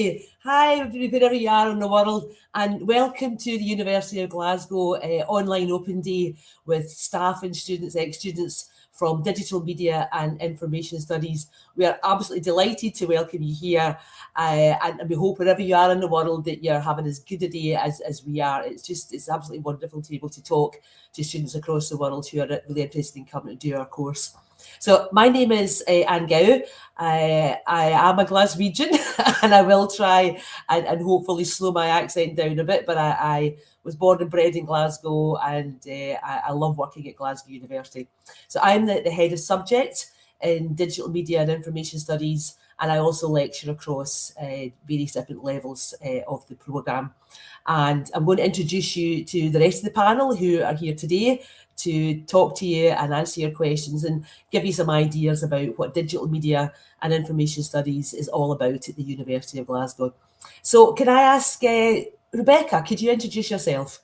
everybody. Hi, wherever you are in the world, and welcome to the University of Glasgow online open day with staff and students, ex-students from digital media and information studies. We are absolutely delighted to welcome you here, and we hope wherever you are in the world that you're having as good a day as we are. It's absolutely wonderful to be able to talk to students across the world who are really interested in coming to do our course. So my name is Anne Gow. I am a Glaswegian and I will try and hopefully slow my accent down a bit, but I was born and bred in Glasgow, and I love working at Glasgow University. So I'm the head of subject in digital media and information studies, and I also lecture across various different levels of the programme. And I'm going to introduce you to the rest of the panel who are here today to talk to you and answer your questions and give you some ideas about what digital media and information studies is all about at the University of Glasgow. So can I ask Rebecca, could you introduce yourself?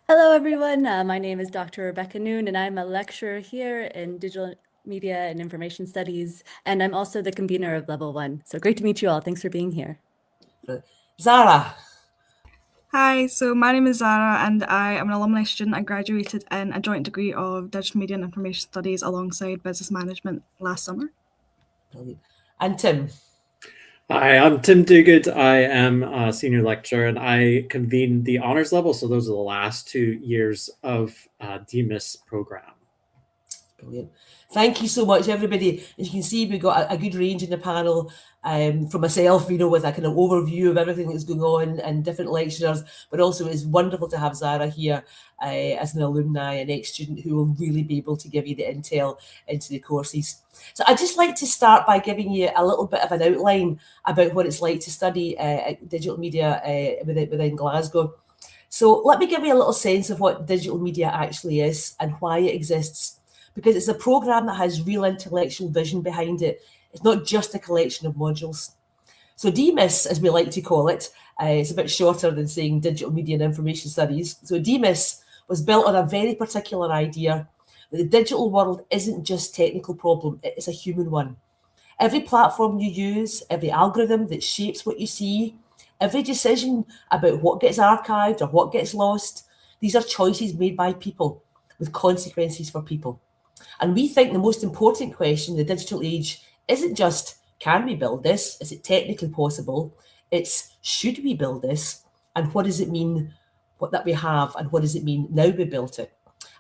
Hello, everyone. My name is Dr. Rebecca Noon, and I'm a lecturer here in digital media and information studies, and I'm also the convener of Level 1. So great to meet you all. Thanks for being here. Zara. Hi, so my name is Zara and I am an alumni student. I graduated in a joint degree of Digital Media and Information Studies alongside Business Management last summer. Brilliant. And Tim. Hi, I'm Tim Duguid. I am a senior lecturer and I convene the honors level. So those are the last 2 years of DMIS program. Brilliant. Thank you so much, everybody. As you can see, we've got a good range in the panel from myself, with a kind of overview of everything that's going on and different lecturers, but also it's wonderful to have Zara here as an alumni and ex-student who will really be able to give you the intel into the courses. So I'd just like to start by giving you a little bit of an outline about what it's like to study digital media within Glasgow. So let me give you a little sense of what digital media actually is and why it exists, because it's a programme that has real intellectual vision behind it. It's not just a collection of modules. So DMIS, as we like to call it, it's a bit shorter than saying Digital Media and Information Studies. So DMIS was built on a very particular idea that the digital world isn't just a technical problem, it's a human one. Every platform you use, every algorithm that shapes what you see, every decision about what gets archived or what gets lost, these are choices made by people with consequences for people. And we think the most important question in the digital age isn't just, can we build this? Is it technically possible? It's, should we build this? And what does it mean what that we have? And what does it mean now we built it?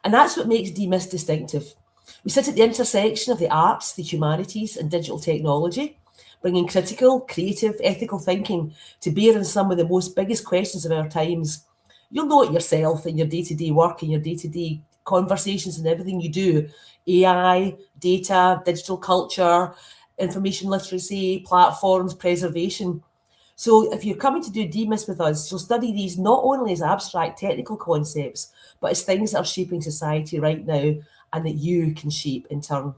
And that's what makes DMIS distinctive. We sit at the intersection of the arts, the humanities and digital technology, bringing critical, creative, ethical thinking to bear on some of the most biggest questions of our times. You'll know it yourself in your day-to-day work, in your day-to-day conversations and everything you do. AI, data, digital culture, information literacy, platforms, preservation. So if you're coming to do DMIS with us, you'll study these not only as abstract technical concepts, but as things that are shaping society right now and that you can shape in turn.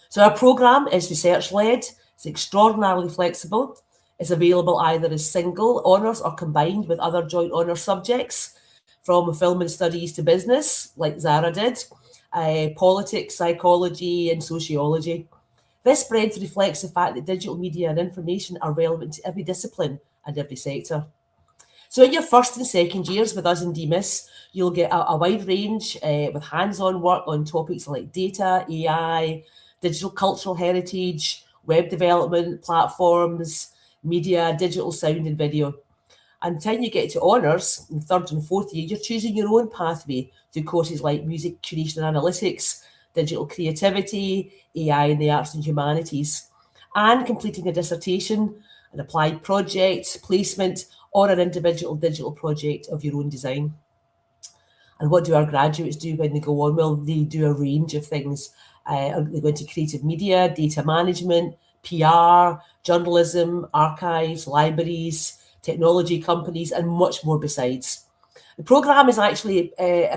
So our programme is research-led, it's extraordinarily flexible, it's available either as single honours or combined with other joint honours subjects, from film and studies to business, like Zara did, politics, psychology and sociology. This breadth reflects the fact that digital media and information are relevant to every discipline and every sector. So in your first and second years with us in DMIS, you'll get a wide range with hands-on work on topics like data, AI, digital cultural heritage, web development, platforms, media, digital sound and video. And until you get to honours in third and fourth year, you're choosing your own pathway through courses like music curation and analytics, digital creativity, AI in the arts and humanities, and completing a dissertation, an applied project, placement, or an individual digital project of your own design. And what do our graduates do when they go on? Well, they do a range of things. They go into creative media, data management, PR, journalism, archives, libraries, technology companies, and much more besides. The programme is actually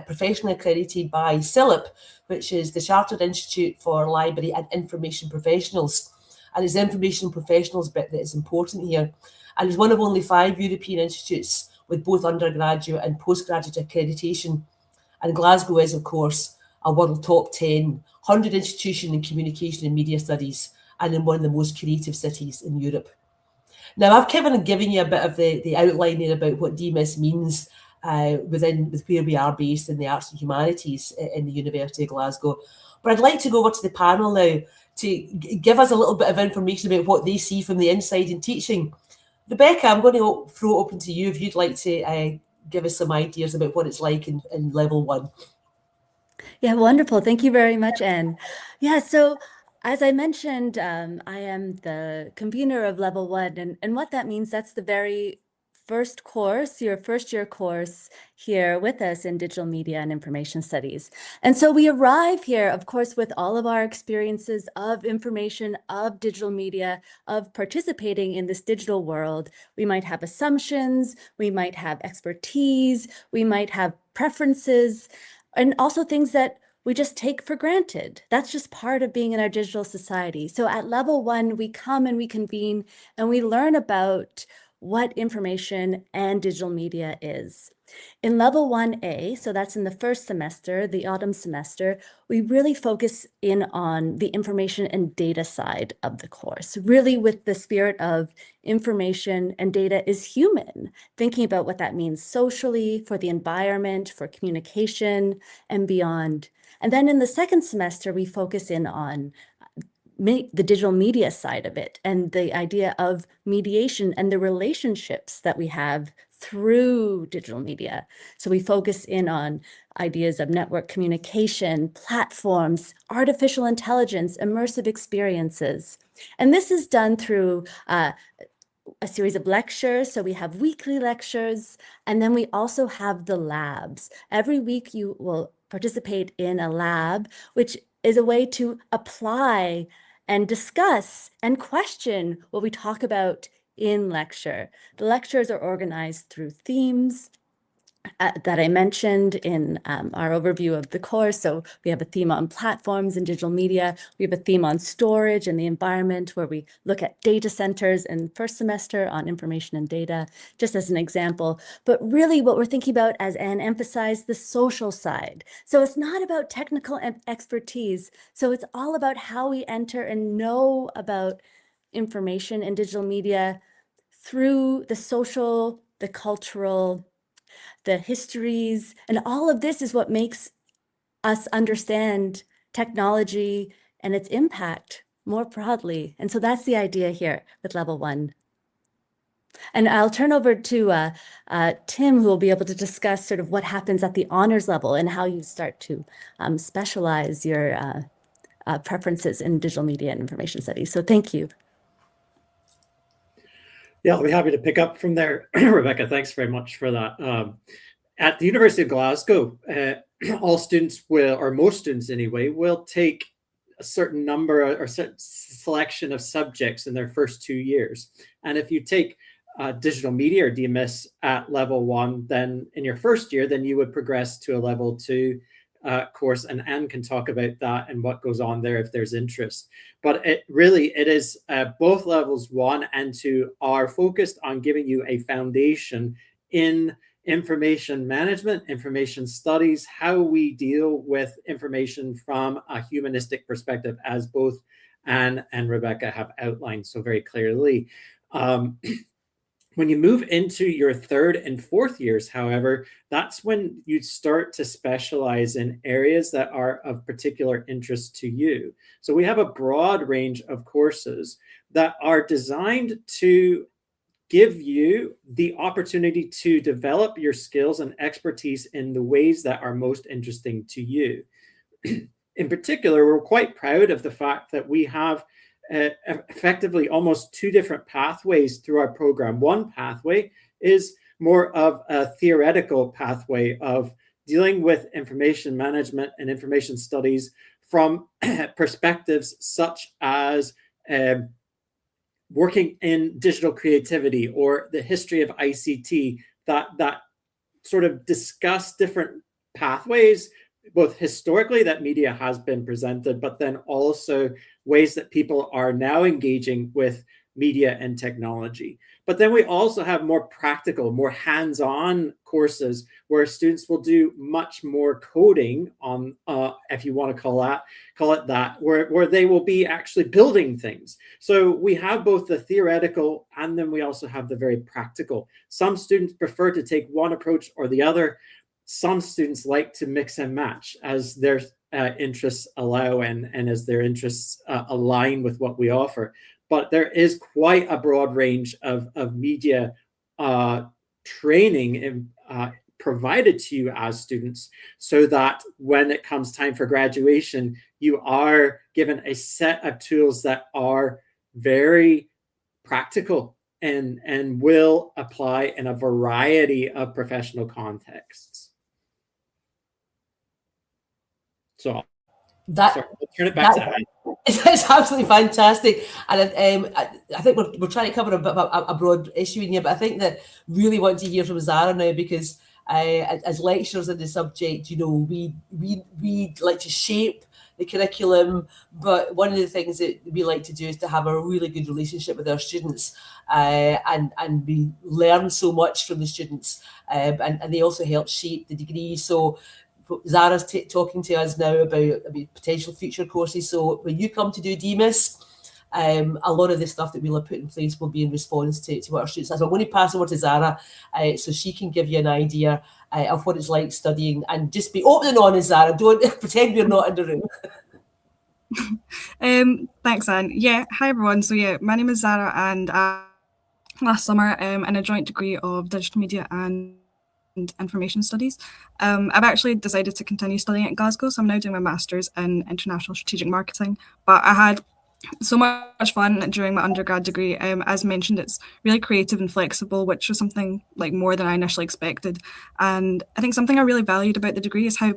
professionally accredited by CILIP, which is the Chartered Institute for Library and Information Professionals. And it's the information professionals bit that is important here. And it's one of only 5 European institutes with both undergraduate and postgraduate accreditation. And Glasgow is, of course, a world top 10, 100 institution in communication and media studies, and in one of the most creative cities in Europe. Now, I've given you a bit of the outline there about what DMIS means with where we are based in the Arts and Humanities in the University of Glasgow. But I'd like to go over to the panel now to give us a little bit of information about what they see from the inside in teaching. Rebecca, I'm going to throw it open to you if you'd like to give us some ideas about what it's like in level 1. Yeah, wonderful. Thank you very much, Anne. Yeah, so as I mentioned, I am the convener of level 1, and what that means, that's the very first course, your first year course here with us in digital media and information studies. And so we arrive here, of course, with all of our experiences of information, of digital media, of participating in this digital world. We might have assumptions, we might have expertise, we might have preferences, and also things that we just take for granted. That's just part of being in our digital society. So at level 1, we come and we convene and we learn about what information and digital media is. In level 1A, so that's in the first semester, the autumn semester, we really focus in on the information and data side of the course, really with the spirit of information and data is human, thinking about what that means socially, for the environment, for communication, and beyond. And then in the second semester, we focus in on the digital media side of it and the idea of mediation and the relationships that we have through digital media. So we focus in on ideas of network communication, platforms, artificial intelligence, immersive experiences. And this is done through a series of lectures. So we have weekly lectures, and then we also have the labs. Every week you will participate in a lab, which is a way to apply and discuss and question what we talk about in lecture. The lectures are organized through themes that I mentioned in our overview of the course. So we have a theme on platforms and digital media. We have a theme on storage and the environment, where we look at data centers in first semester on information and data, just as an example. But really what we're thinking about, as Anne emphasized, the social side. So it's not about technical expertise. So it's all about how we enter and know about information and digital media through the social, the cultural, the histories, and all of this is what makes us understand technology and its impact more broadly. And so that's the idea here with level 1. And I'll turn over to Tim, who will be able to discuss sort of what happens at the honors level and how you start to specialize your preferences in digital media and information studies. So thank you. Yeah, I'll be happy to pick up from there. Rebecca, thanks very much for that. At the University of Glasgow, all students will, or most students anyway, will take a certain number or certain selection of subjects in their first 2 years. And if you take digital media or DMIS at level 1, then in your first year, then you would progress to a level 2 course, and Anne can talk about that and what goes on there if there's interest. But it is both levels 1 and 2 are focused on giving you a foundation in information management, information studies, how we deal with information from a humanistic perspective, as both Anne and Rebecca have outlined so very clearly. When you move into your third and fourth years, however, that's when you start to specialize in areas that are of particular interest to you. So we have a broad range of courses that are designed to give you the opportunity to develop your skills and expertise in the ways that are most interesting to you. In particular, we're quite proud of the fact that we have effectively almost 2 different pathways through our program. One pathway is more of a theoretical pathway of dealing with information management and information studies from perspectives such as working in digital creativity or the history of ICT, that sort of discuss different pathways, both historically that media has been presented, but then also ways that people are now engaging with media and technology. But then we also have more practical, more hands-on courses where students will do much more coding on, if you want to call it that, where they will be actually building things. So we have both the theoretical and then we also have the very practical. Some students prefer to take one approach or the other. Some students like to mix and match as their interests allow and as their interests align with what we offer. But there is quite a broad range of media training provided to you as students, so that when it comes time for graduation, you are given a set of tools that are very practical and will apply in a variety of professional contexts. So I'll turn it back to Anne. It's absolutely fantastic, and I think we're trying to cover a bit of a broad issue in here, but I think that really want to hear from Zara now, because as lecturers in the subject, you know, we like to shape the curriculum, but one of the things that we like to do is to have a really good relationship with our students, and we learn so much from the students, and they also help shape the degree. So Zara's talking to us now about potential future courses. So when you come to do DMIS, a lot of the stuff that we'll have put in place will be in response to what our students are. So I'm going to pass over to Zara so she can give you an idea of what it's like studying, and just be open and honest, Zara. Don't pretend we're not in the room. Thanks, Anne. Yeah, hi everyone. So yeah, my name is Zara, and last summer in a joint degree of digital media and information studies. I've actually decided to continue studying at Glasgow, so I'm now doing my master's in international strategic marketing. But I had so much fun during my undergrad degree. As mentioned, it's really creative and flexible, which was something like more than I initially expected. And I think something I really valued about the degree is how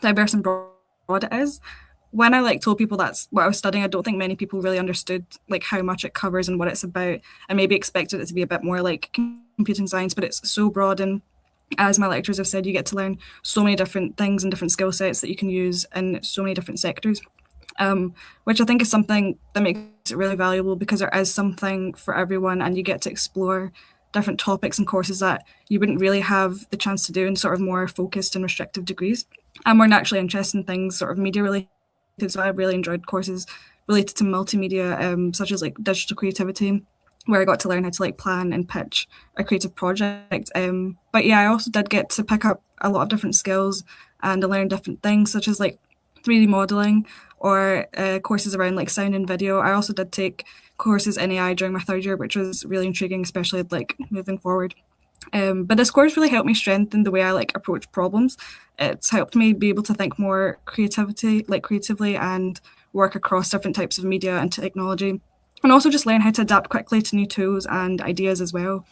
diverse and broad it is. When I told people that's what I was studying, I don't think many people really understood how much it covers and what it's about, and maybe expected it to be a bit more like computing science, but it's so broad. And as my lecturers have said, you get to learn so many different things and different skill sets that you can use in so many different sectors, which I think is something that makes it really valuable, because there is something for everyone and you get to explore different topics and courses that you wouldn't really have the chance to do in sort of more focused and restrictive degrees. I'm more naturally interested in things sort of media related, so I really enjoyed courses related to multimedia, such as digital creativity, where I got to learn how to plan and pitch a creative project. But yeah, I also did get to pick up a lot of different skills and to learn different things, such as 3D modeling or courses around sound and video. I also did take courses in AI during my third year, which was really intriguing, especially moving forward. But this course really helped me strengthen the way I approach problems. It's helped me be able to think more creatively and work across different types of media and technology, and also just learn how to adapt quickly to new tools and ideas as well.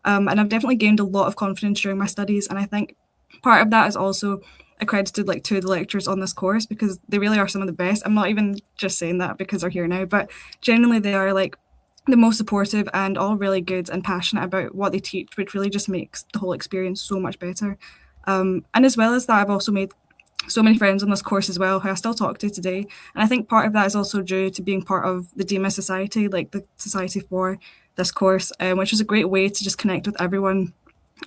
And I've definitely gained a lot of confidence during my studies, and I think part of that is also accredited to the lecturers on this course, because they really are some of the best. I'm not even just saying that because they're here now, but generally they are the most supportive and all really good and passionate about what they teach, which really just makes the whole experience so much better. And as well as that, I've also made so many friends on this course as well, who I still talk to today. And I think part of that is also due to being part of the DMIS Society, the society for this course, which is a great way to just connect with everyone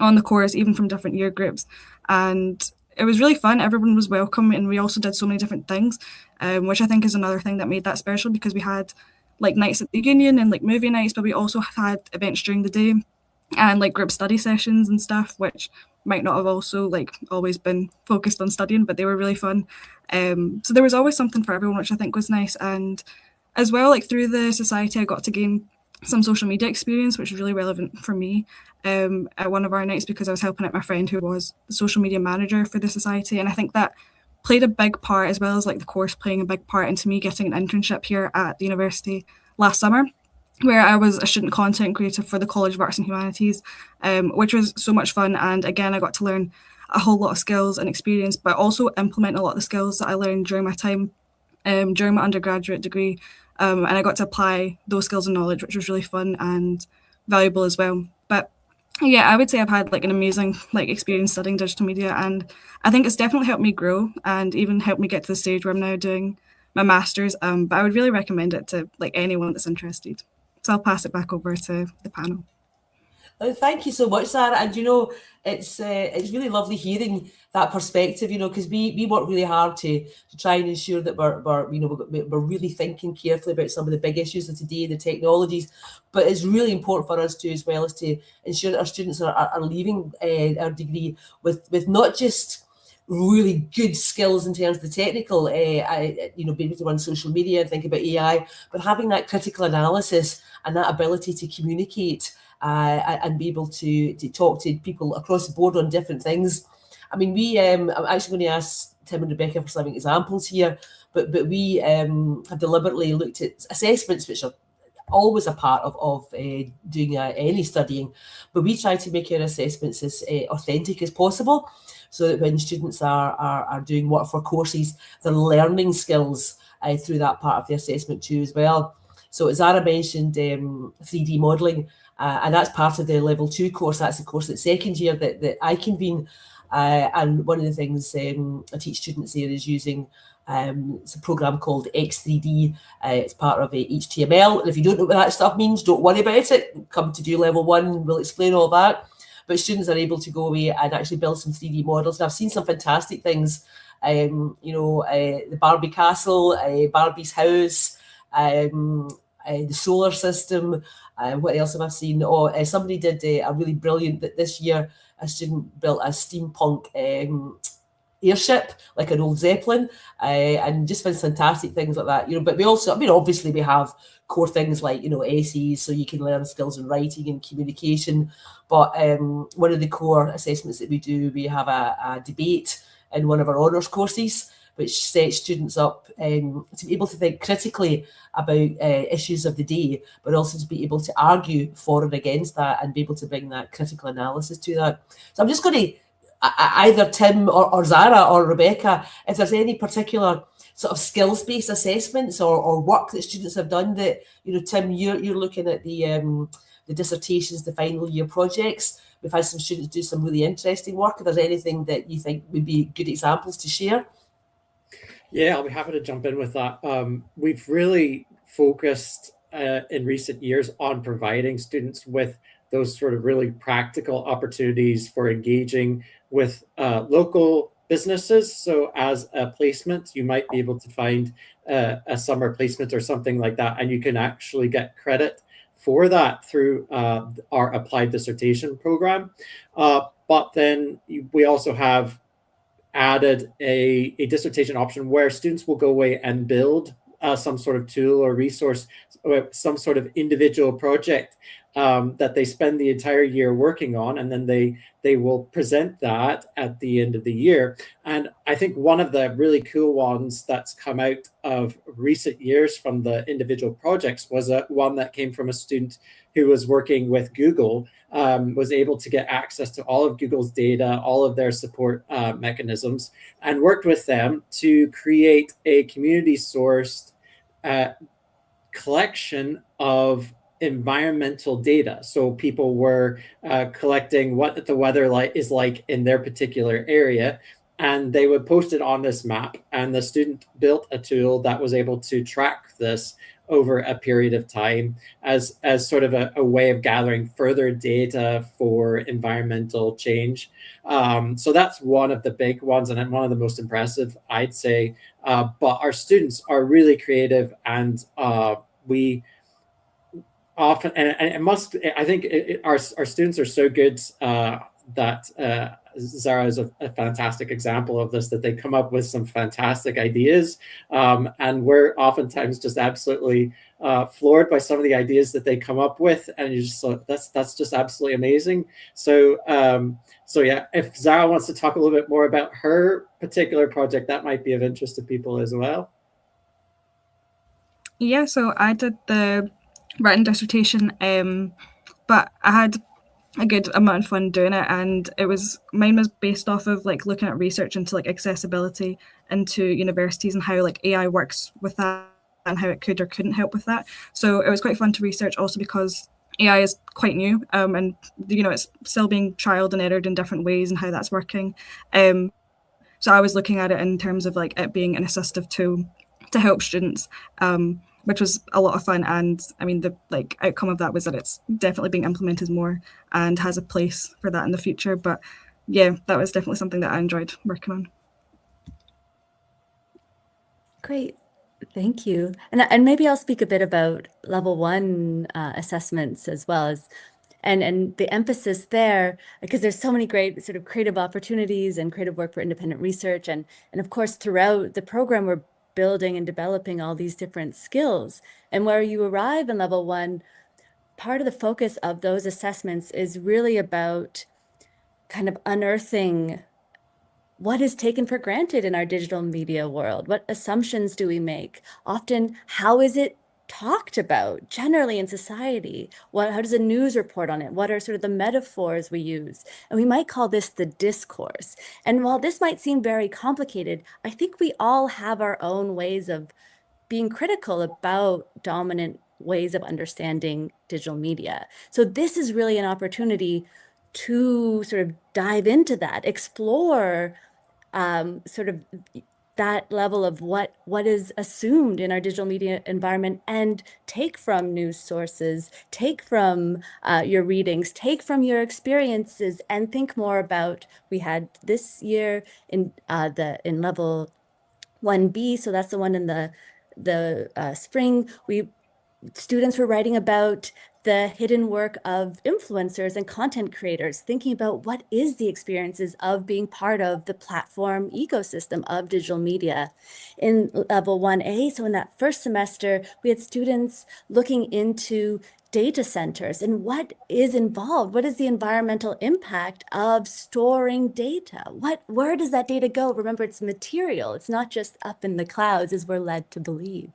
on the course, even from different year groups. And it was really fun. Everyone was welcome, and we also did so many different things, which I think is another thing that made that special, because we had nights at the union and movie nights, but we also had events during the day and group study sessions and stuff, which might not have also always been focused on studying, but they were really fun. So there was always something for everyone, which I think was nice. And as well, through the society, I got to gain some social media experience, which was really relevant for me at one of our nights, because I was helping out my friend who was the social media manager for the society. And I think that played a big part, as well as the course playing a big part into me getting an internship here at the university last summer, where I was a student content creator for the College of Arts and Humanities, which was so much fun. And again, I got to learn a whole lot of skills and experience, but also implement a lot of the skills that I learned during my time during my undergraduate degree. And I got to apply those skills and knowledge, which was really fun and valuable as well. But yeah, I would say I've had an amazing experience studying digital media, and I think it's definitely helped me grow and even helped me get to the stage where I'm now doing my master's. But I would really recommend it to anyone that's interested. So I'll pass it back over to the panel. Thank you so much, Sarah. And it's really lovely hearing that perspective. Because we work really hard to try and ensure that we're really thinking carefully about some of the big issues of today, the technologies. But it's really important for us as well as to ensure that our students are leaving our degree with not just really good skills in terms of the technical, being able to run social media and think about AI, but having that critical analysis and that ability to communicate and be able to talk to people across the board on different things. I mean, I'm actually going to ask Tim and Rebecca for some examples here, but we have deliberately looked at assessments, which are always a part of doing any studying, but we try to make our assessments as authentic as possible, so that when students are doing work for courses, they're learning skills through that part of the assessment too as well. So as Zara mentioned, 3D modelling, and that's part of the level 2 course. That's the course that's second year that I convene. And one of the things I teach students there is using it's a program called X3D. It's part of HTML. And if you don't know what that stuff means, don't worry about it. Come to do level 1, we'll explain all that. But students are able to go away and actually build some 3D models. And I've seen some fantastic things, the Barbie castle, Barbie's house, the solar system. What else have I seen? Somebody did a really brilliant, this year, a student built a steampunk airship, like an old Zeppelin, and just fantastic things like that. But we also, obviously we have core things like, essays, so you can learn skills in writing and communication. But one of the core assessments that we do, we have a debate in one of our honours courses, which sets students up to be able to think critically about issues of the day, but also to be able to argue for and against that and be able to bring that critical analysis to that. So I'm just going to, either Tim or Zara or Rebecca, if there's any particular sort of skills-based assessments or work that students have done that, Tim, you're looking at the dissertations, the final year projects. We've had some students do some really interesting work. If there's anything that you think would be good examples to share. Yeah, I'll be happy to jump in with that. We've really focused in recent years on providing students with those sort of really practical opportunities for engaging with local businesses. So as a placement, you might be able to find a summer placement or something like that, and you can actually get credit for that through our applied dissertation program. But then we also have added a dissertation option where students will go away and build some sort of tool or resource, or some sort of individual project that they spend the entire year working on, and then they will present that at the end of the year. And I think one of the really cool ones that's come out of recent years from the individual projects was one that came from a student who was working with Google, was able to get access to all of Google's data, all of their support mechanisms, and worked with them to create a community-sourced collection of environmental data. So people were collecting what the weather is like in their particular area, and they would post it on this map, and the student built a tool that was able to track this over a period of time as sort of a way of gathering further data for environmental change. So that's one of the big ones, and one of the most impressive, I'd say. But our students are really creative, and we often, I think our students are so good that Zara is a fantastic example of this, that they come up with some fantastic ideas, and we're oftentimes just absolutely floored by some of the ideas that they come up with, and you just that's just absolutely amazing. So yeah, if Zara wants to talk a little bit more about her particular project, that might be of interest to people as well. Yeah, so I did the written dissertation, but I had a good amount of fun doing it, and mine was based off of looking at research into accessibility into universities and how AI works with that and how it could or couldn't help with that. So it was quite fun to research, also because AI is quite new, and it's still being trialed and errored in different ways and how that's working. So I was looking at it in terms of it being an assistive tool to help students. which was a lot of fun. And I mean, the outcome of that was that it's definitely being implemented more and has a place for that in the future. But yeah, that was definitely something that I enjoyed working on. Great. Thank you. And maybe I'll speak a bit about level 1 assessments as well as and the emphasis there, because there's so many great sort of creative opportunities and creative work for independent research. And of course, throughout the program, we're building and developing all these different skills. And where you arrive in level 1, part of the focus of those assessments is really about kind of unearthing what is taken for granted in our digital media world. What assumptions do we make? Often, how is it talked about generally in society? How does the news report on it? What are sort of the metaphors we use? And we might call this the discourse. And while this might seem very complicated, I think we all have our own ways of being critical about dominant ways of understanding digital media. So this is really an opportunity to sort of dive into that, explore sort of that level of what is assumed in our digital media environment, and take from news sources, take from your readings, take from your experiences, and think more about. We had this year in level 1B, so that's the one in the spring. Students were writing about the hidden work of influencers and content creators, thinking about what is the experiences of being part of the platform ecosystem of digital media. In level 1A, so in that first semester, we had students looking into data centers and what is involved. What is the environmental impact of storing data? Where does that data go? Remember, it's material. It's not just up in the clouds, as we're led to believe.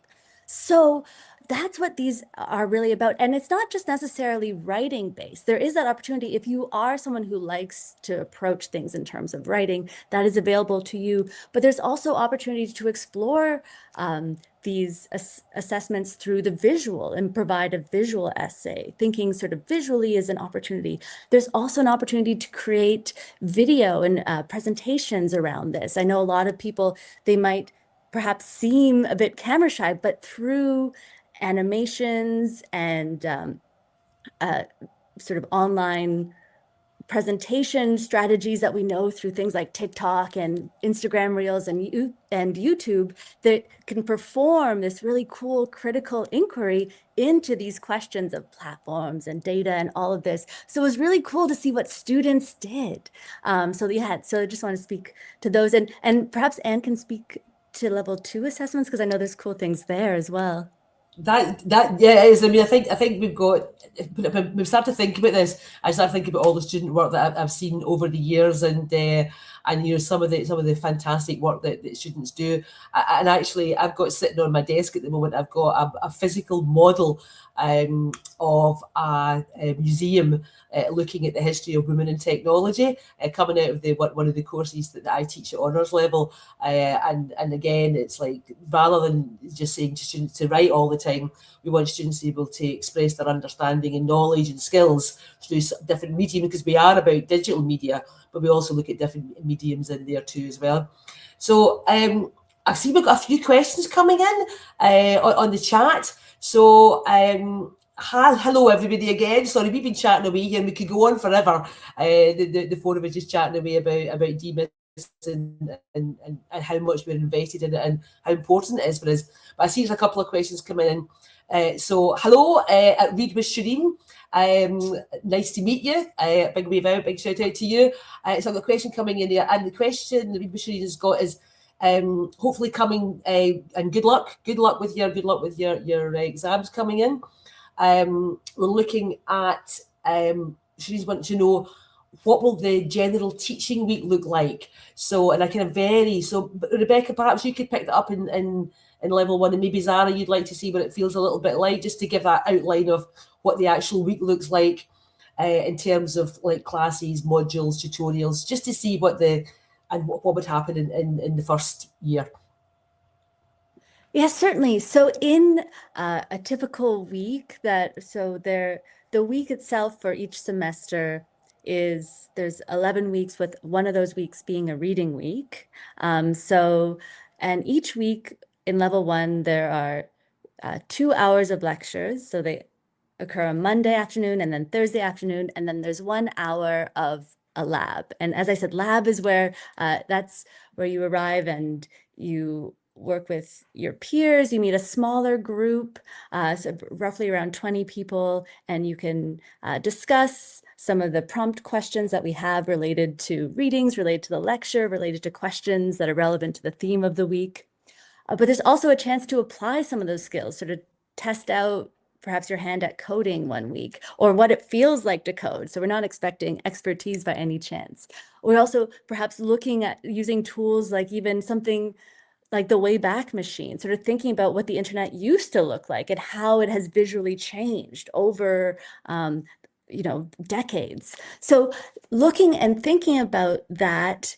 So that's what these are really about. And it's not just necessarily writing based. There is that opportunity. If you are someone who likes to approach things in terms of writing, that is available to you. But there's also opportunity to explore these assessments through the visual and provide a visual essay. Thinking sort of visually is an opportunity. There's also an opportunity to create video and presentations around this. I know a lot of people, they might perhaps seem a bit camera shy, but through animations and sort of online presentation strategies that we know through things like TikTok and Instagram Reels and YouTube, that can perform this really cool critical inquiry into these questions of platforms and data and all of this. So it was really cool to see what students did. So I just want to speak to those, and perhaps Anne can speak to level 2 assessments, because I know there's cool things there as well. That yeah, it is. I mean, I think when we start to think about this, I start thinking about all the student work that I've seen over the years, and you know, some of the fantastic work that students do. And actually, I've got sitting on my desk at the moment, I've got a physical model of a museum looking at the history of women in technology, coming out of one of the courses that I teach at honours level. And again, it's like, rather than just saying to students to write all the time, we want students to be able to express their understanding and knowledge and skills through different mediums, because we are about digital media, but we also look at different mediums in there too as well. So I see we've got a few questions coming in on the chat. So hello everybody again. Sorry, we've been chatting away here and we could go on forever. The four of us just chatting away about DMIS and how much we're invested in it and how important it is for us. But I see there's a couple of questions coming in. So hello, Read with Shireen. Nice to meet you. Big wave out, big shout out to you. So I've got a question coming in there, and the question that Read with Shireen has got is hopefully coming, and good luck with your exams coming in. We're looking at Shireen's wanting to know, what will the general teaching week look like? So, and I kind of vary. So, Rebecca, perhaps you could pick that up in level 1, and maybe Zara, you'd like to see what it feels a little bit like, just to give that outline of what the actual week looks like in terms of like classes, modules, tutorials, just to see what would happen in the first year. Yes, certainly. So in a typical week, the week itself for each semester there's 11 weeks, with one of those weeks being a reading week. And each week in level 1, there are 2 hours of lectures. So they occur on Monday afternoon and then Thursday afternoon, and then there's 1 hour of a lab. And as I said, lab is where that's where you arrive and you work with your peers, you meet a smaller group, so roughly around 20 people, and you can discuss some of the prompt questions that we have related to readings, related to the lecture, related to questions that are relevant to the theme of the week. But there's also a chance to apply some of those skills, sort of test out perhaps your hand at coding one week, or what it feels like to code. So we're not expecting expertise by any chance. We're also perhaps looking at using tools like even something like the Wayback Machine, sort of thinking about what the internet used to look like and how it has visually changed over decades. So looking and thinking about that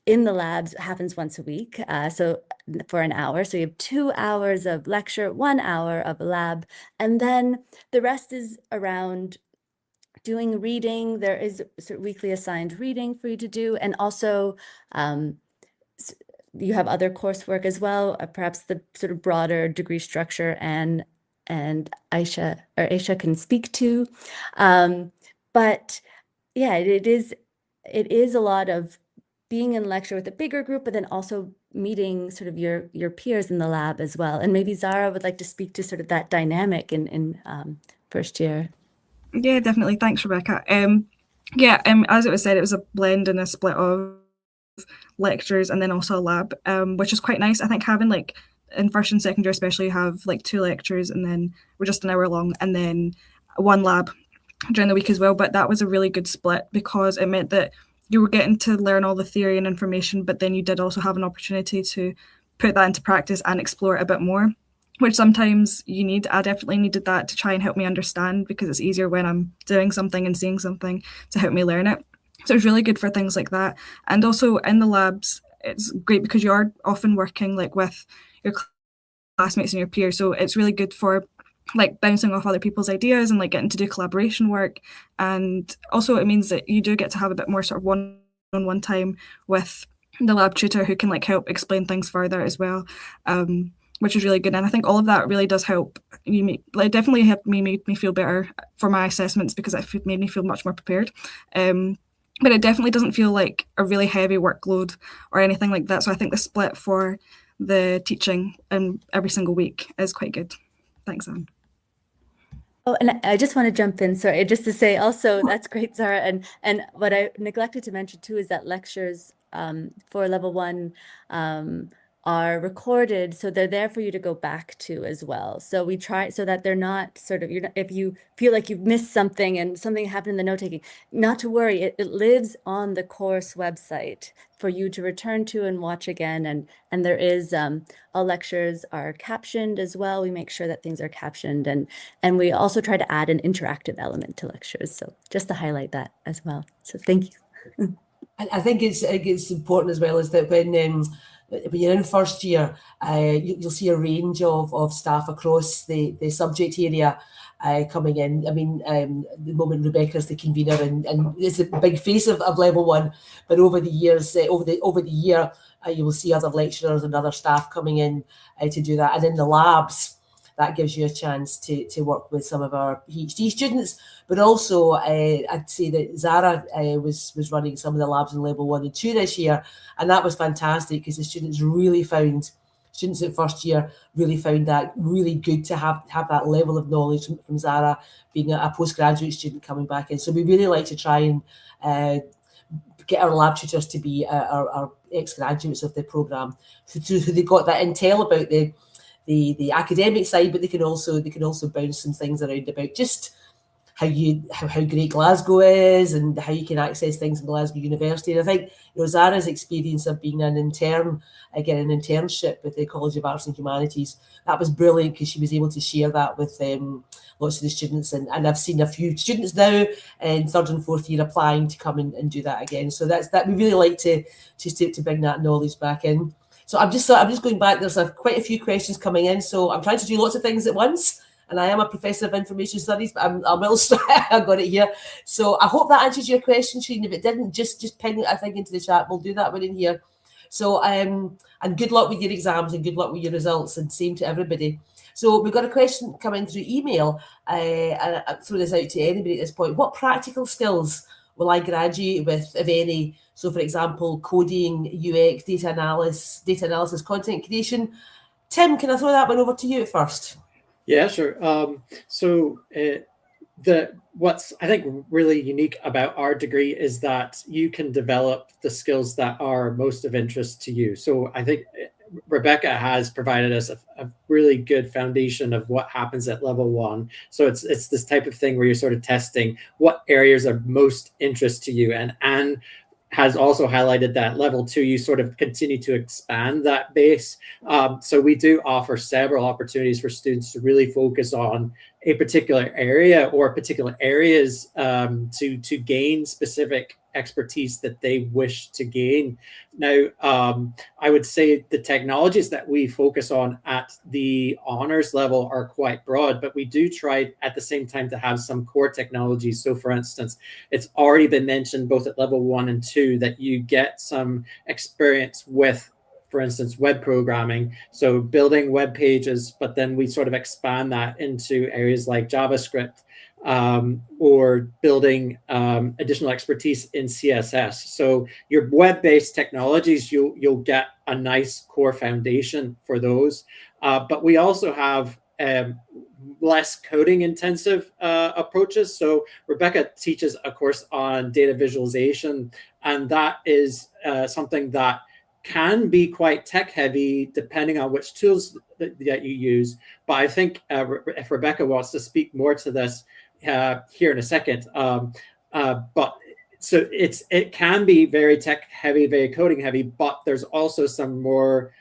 in the labs happens once a week. So for an hour, so you have 2 hours of lecture, 1 hour of lab, and then the rest is around doing reading. There is sort of weekly assigned reading for you to do, and also you have other coursework as well, perhaps the sort of broader degree structure and Aisha can speak to. But yeah, it is a lot of being in lecture with a bigger group, but then also meeting sort of your peers in the lab as well. And maybe Zara would like to speak to sort of that dynamic in first year. Yeah, definitely. Thanks, Rebecca. As it was said, it was a blend and a split of lectures and then also a lab, which is quite nice. I think having like in first and second year especially, you have like 2 lectures and then we're just an hour long, and then 1 lab during the week as well. But that was a really good split because it meant that you were getting to learn all the theory and information, but then you did also have an opportunity to put that into practice and explore it a bit more, which sometimes you need. I definitely needed that to try and help me understand, because it's easier when I'm doing something and seeing something to help me learn it. So it's really good for things like that. And also in the labs, it's great because you are often working like with your classmates and your peers. So it's really good for like bouncing off other people's ideas and like getting to do collaboration work. And also it means that you do get to have a bit more sort of one-on-one time with the lab tutor who can like help explain things further as well, which is really good. And I think all of that really does help you. It definitely helped me, made me feel better for my assessments because it made me feel much more prepared. But it definitely doesn't feel like a really heavy workload or anything like that. So I think the split for the teaching every single week is quite good. Thanks, Anne. Oh, and I just want to jump in, sorry, just to say also, that's great, Zara. And what I neglected to mention too is that lectures for level 1 are recorded, so they're there for you to go back to as well. So we try so that they're not sort of, if you feel like you've missed something and something happened in the note taking, not to worry, it lives on the course website for you to return to and watch again. And there is, all lectures are captioned as well. We make sure that things are captioned, and we also try to add an interactive element to lectures. So just to highlight that as well. So thank you. And I think it's important as well is that when you're in first year, you'll see a range of staff across the subject area coming in. I mean, the moment Rebecca's the convener and it's a big face of level 1, but over the years, over the year, you will see other lecturers and other staff coming in to do that. And in the labs, that gives you a chance to work with some of our PhD students, but also I'd say that Zara was running some of the labs in level 1 and 2 this year, and that was fantastic because the students at first year really found that really good to have that level of knowledge from Zara, being a postgraduate student coming back in. So we really like to try and get our lab tutors to be our ex-graduates of the programme, who they got that intel about the academic side, but they can also bounce some things around about just how great Glasgow is and how you can access things in Glasgow University. And I think Zara's experience of being an intern, getting an internship with the College of Arts and Humanities, that was brilliant because she was able to share that with lots of the students. And I've seen a few students now in 3rd and 4th year applying to come and do that again. So that we really like to bring that knowledge back in. So I'm just going back. There's quite a few questions coming in. So I'm trying to do lots of things at once. And I am a professor of information studies, but I will start. I've got it here. So I hope that answers your question, Shireen. If it didn't, just ping a thing into the chat. We'll do that one in here. So, and good luck with your exams and good luck with your results, and same to everybody. So we've got a question coming through email, and I'll throw this out to anybody at this point. What practical skills will I graduate with, if any? So, for example, coding, UX, data analysis, content creation. Tim, can I throw that one over to you first? Yeah, sure. What's I think really unique about our degree is that you can develop the skills that are most of interest to you. So I think Rebecca has provided us a really good foundation of what happens at level 1. So it's this type of thing where you're sort of testing what areas are most interest to you, and Anne has also highlighted that level 2, you sort of continue to expand that base. So we do offer several opportunities for students to really focus on a particular area or particular areas to gain specific expertise that they wish to gain. Now, I would say the technologies that we focus on at the honors level are quite broad, but we do try at the same time to have some core technologies. So for instance, it's already been mentioned both at level 1 and 2 that you get some experience with, for instance, web programming, so building web pages, but then we sort of expand that into areas like JavaScript, or building additional expertise in CSS. So your web-based technologies, you'll get a nice core foundation for those. But we also have less coding intensive approaches. So Rebecca teaches a course on data visualization, and that is something that can be quite tech heavy depending on which tools that you use. But I think if Rebecca wants to speak more to this here in a second, but so it can be very tech heavy, very coding heavy, but there's also some more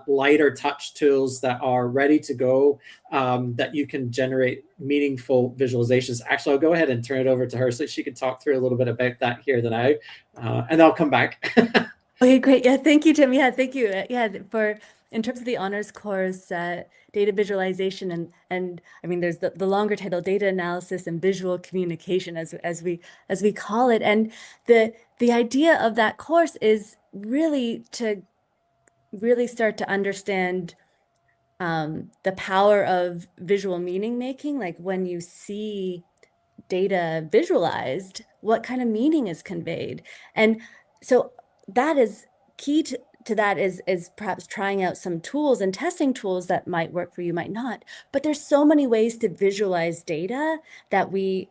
lighter touch tools that are ready to go, that you can generate meaningful visualizations. Actually, I'll go ahead and turn it over to her so she can talk through a little bit about that here now, and I'll come back. Okay, great. Yeah, thank you, Tim. Yeah, thank you. Yeah, in terms of the honors course, data visualization and I mean, there's the longer title, data analysis and visual communication, as we call it. And the idea of that course is really to start to understand the power of visual meaning making, like when you see data visualized, what kind of meaning is conveyed. And so that is key to that is perhaps trying out some tools and testing tools that might work for you, might not. But there's so many ways to visualize data that we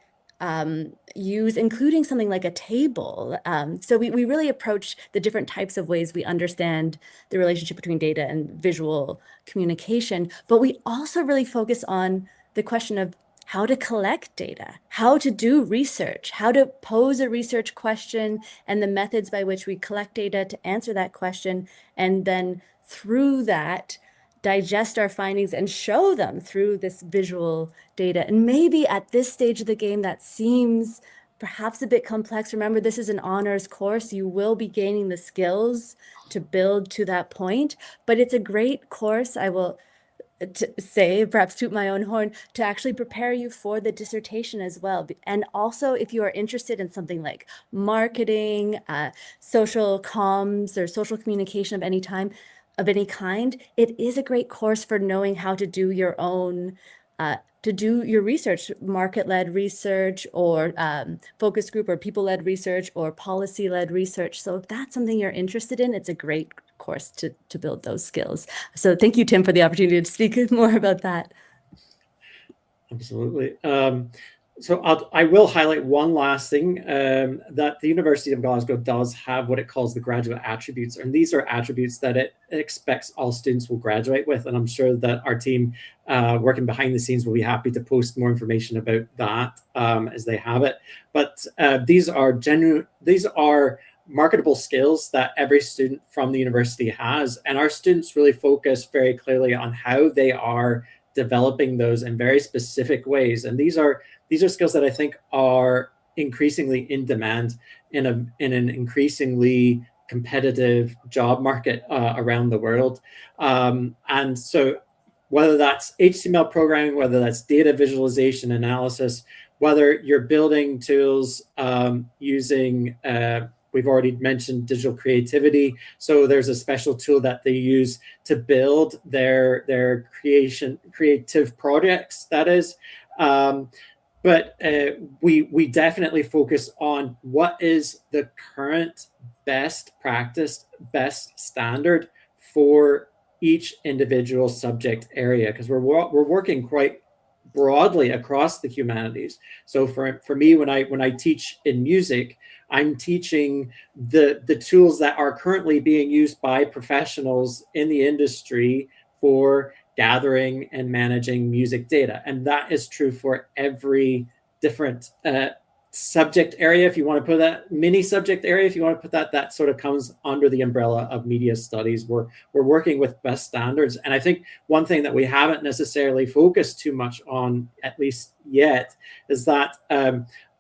use, including something like a table. So we really approach the different types of ways we understand the relationship between data and visual communication. But we also really focus on the question of how to collect data, how to do research, how to pose a research question, and the methods by which we collect data to answer that question, and then through that, digest our findings and show them through this visual data. And maybe at this stage of the game, that seems perhaps a bit complex. Remember, this is an honors course. You will be gaining the skills to build to that point, but it's a great course. I will to say, perhaps toot my own horn, to actually prepare you for the dissertation as well. And also, if you are interested in something like marketing, social comms, or social communication of any kind, it is a great course for knowing how to do your own, to do your research, market-led research, or focus group, or people-led research, or policy-led research. So if that's something you're interested in, it's a great course to build those skills. So thank you, Tim, for the opportunity to speak more about that. Absolutely. So I will highlight one last thing, that the University of Glasgow does have what it calls the graduate attributes. And these are attributes that it expects all students will graduate with. And I'm sure that our team working behind the scenes will be happy to post more information about that as they have it. But these are marketable skills that every student from the university has. And our students really focus very clearly on how they are developing those in very specific ways. And these are skills that I think are increasingly in demand in an increasingly competitive job market around the world. And so whether that's HTML programming, whether that's data visualization analysis, whether you're building tools using We've already mentioned digital creativity. So there's a special tool that they use to build their creative projects, that is. But we definitely focus on what is the current best practice, best standard for each individual subject area, because we're working quite broadly across the humanities. So for me, when I teach in music, I'm teaching the tools that are currently being used by professionals in the industry for gathering and managing music data. And that is true for every different subject area, if you want to put that, mini subject area, if you want to put that sort of comes under the umbrella of media studies. We're working with best standards. And I think one thing that we haven't necessarily focused too much on, at least yet, is that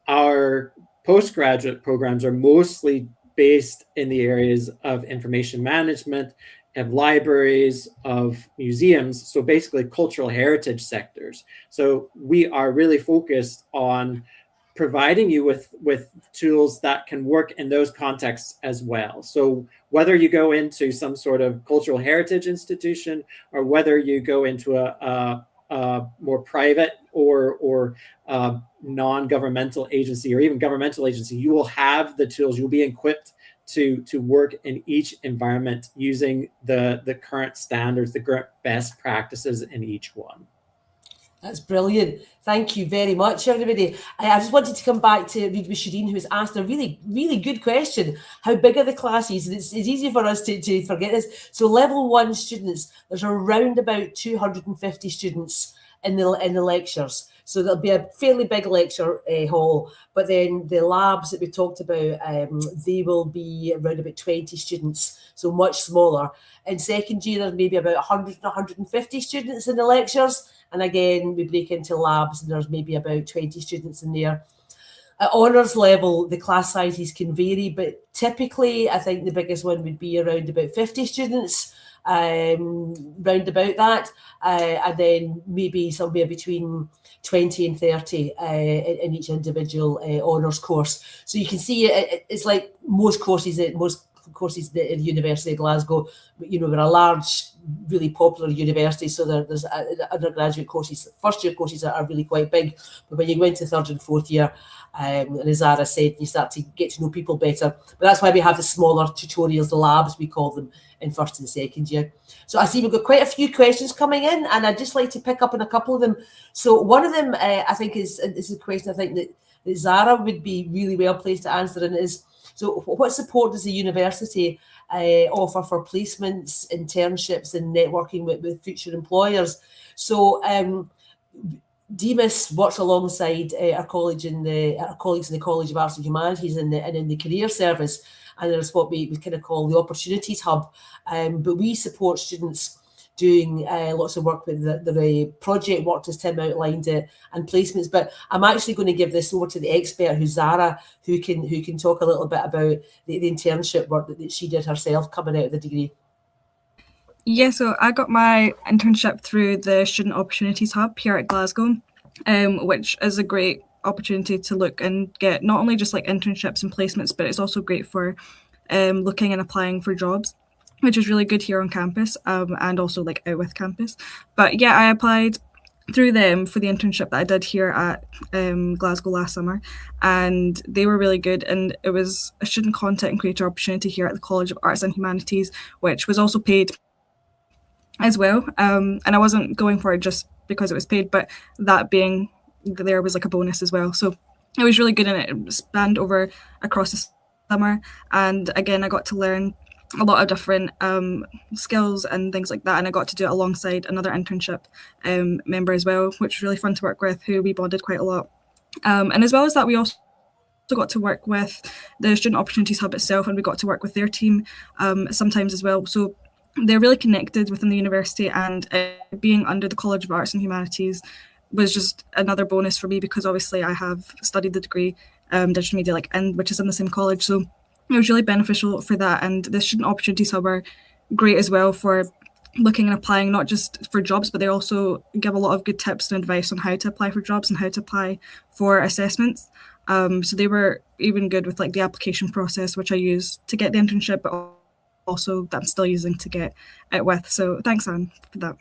our postgraduate programs are mostly based in the areas of information management, of libraries, of museums, so basically cultural heritage sectors. So we are really focused on providing you with tools that can work in those contexts as well. So whether you go into some sort of cultural heritage institution, or whether you go into a more private or non-governmental agency, or even governmental agency, you will have the tools. You'll be equipped to work in each environment using the current standards, the current best practices in each one. That's brilliant. Thank you very much, everybody. I just wanted to come back to read with Shireen, who's asked a really, really good question. How big are the classes? And it's easy for us to forget this. So level 1 students, there's around about 250 students in the lectures. So there'll be a fairly big lecture hall, but then the labs that we talked about, they will be around about 20 students, so much smaller. In second year, there's maybe about 100 to 150 students in the lectures. And again, we break into labs and there's maybe about 20 students in there. At honours level, the class sizes can vary, but typically I think the biggest one would be around about 50 students, round about that. And then maybe somewhere between 20 and 30 in each individual honours course. So you can see it's like most courses at the University of Glasgow. You know, we're a large, really popular university, so there's undergraduate courses, first year courses are really quite big, but when you go into third and fourth year, and as Zara said, you start to get to know people better. But that's why we have the smaller tutorials, the labs we call them, in first and second year. So I see we've got quite a few questions coming in, and I'd just like to pick up on a couple of them. So one of them, I think, is a question I think that Zara would be really well placed to answer, and is, so what support does the university offer for placements, internships, and networking with future employers? So DEMIS works alongside our colleagues in the College of Arts and Humanities and in the Career Service, and there's what we kind of call the Opportunities Hub. But we support students doing lots of work with the project work, as Tim outlined it, and placements. But I'm actually going to give this over to the expert, who's Zara, who can talk a little bit about the internship work that she did herself coming out of the degree. Yeah, so I got my internship through the Student Opportunities Hub here at Glasgow, which is a great opportunity to look and get not only just like internships and placements, but it's also great for looking and applying for jobs, which is really good here on campus, and also like out with campus. But yeah, I applied through them for the internship that I did here at Glasgow last summer, and they were really good. And it was a student content and creator opportunity here at the College of Arts and Humanities, which was also paid as well. And I wasn't going for it just because it was paid, but that being there was like a bonus as well. So it was really good, and it spanned over across the summer. And again, I got to learn a lot of different skills and things like that, and I got to do it alongside another internship member as well, which was really fun to work with, who we bonded quite a lot. And as well as that, we also got to work with the Student Opportunities Hub itself, and we got to work with their team sometimes as well. So they're really connected within the university, and being under the College of Arts and Humanities was just another bonus for me, because obviously I have studied the degree digital media, which is in the same college. So it was really beneficial for that. And the Student Opportunities Hub are great as well for looking and applying, not just for jobs, but they also give a lot of good tips and advice on how to apply for jobs and how to apply for assessments. So they were even good with like the application process, which I used to get the internship, but also that I'm still using to get it with. So thanks, Anne, for that.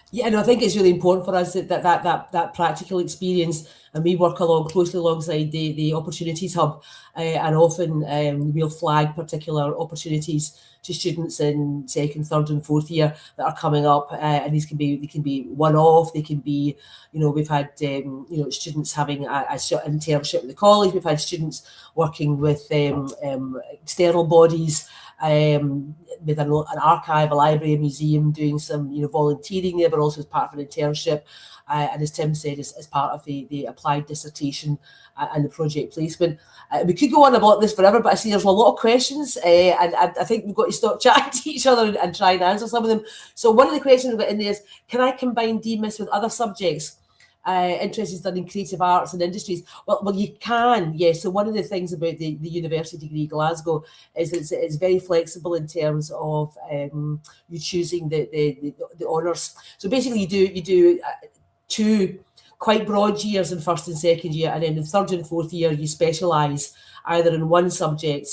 Yeah, no, I think it's really important for us that practical experience, and we work closely alongside the Opportunities Hub, and often we'll flag particular opportunities to students in second, third, and fourth year that are coming up, and they can be one-off. They can be, we've had students having a short internship with the college. We've had students working with external bodies. With an archive, a library, a museum, doing some volunteering there, but also as part of an internship. And as Tim said, as part of the applied dissertation and the project placement. We could go on about this forever, but I see there's a lot of questions, and I think we've got to stop chatting to each other and try and answer some of them. So one of the questions we've got in there is, can I combine DMIS with other subjects? Interested in creative arts and industries. Well, you can, yes. So one of the things about the University degree Glasgow is that it's very flexible in terms of you choosing the honours. So basically, you do 2 quite broad years in first and second year, and then in third and fourth year you specialise either in one subject,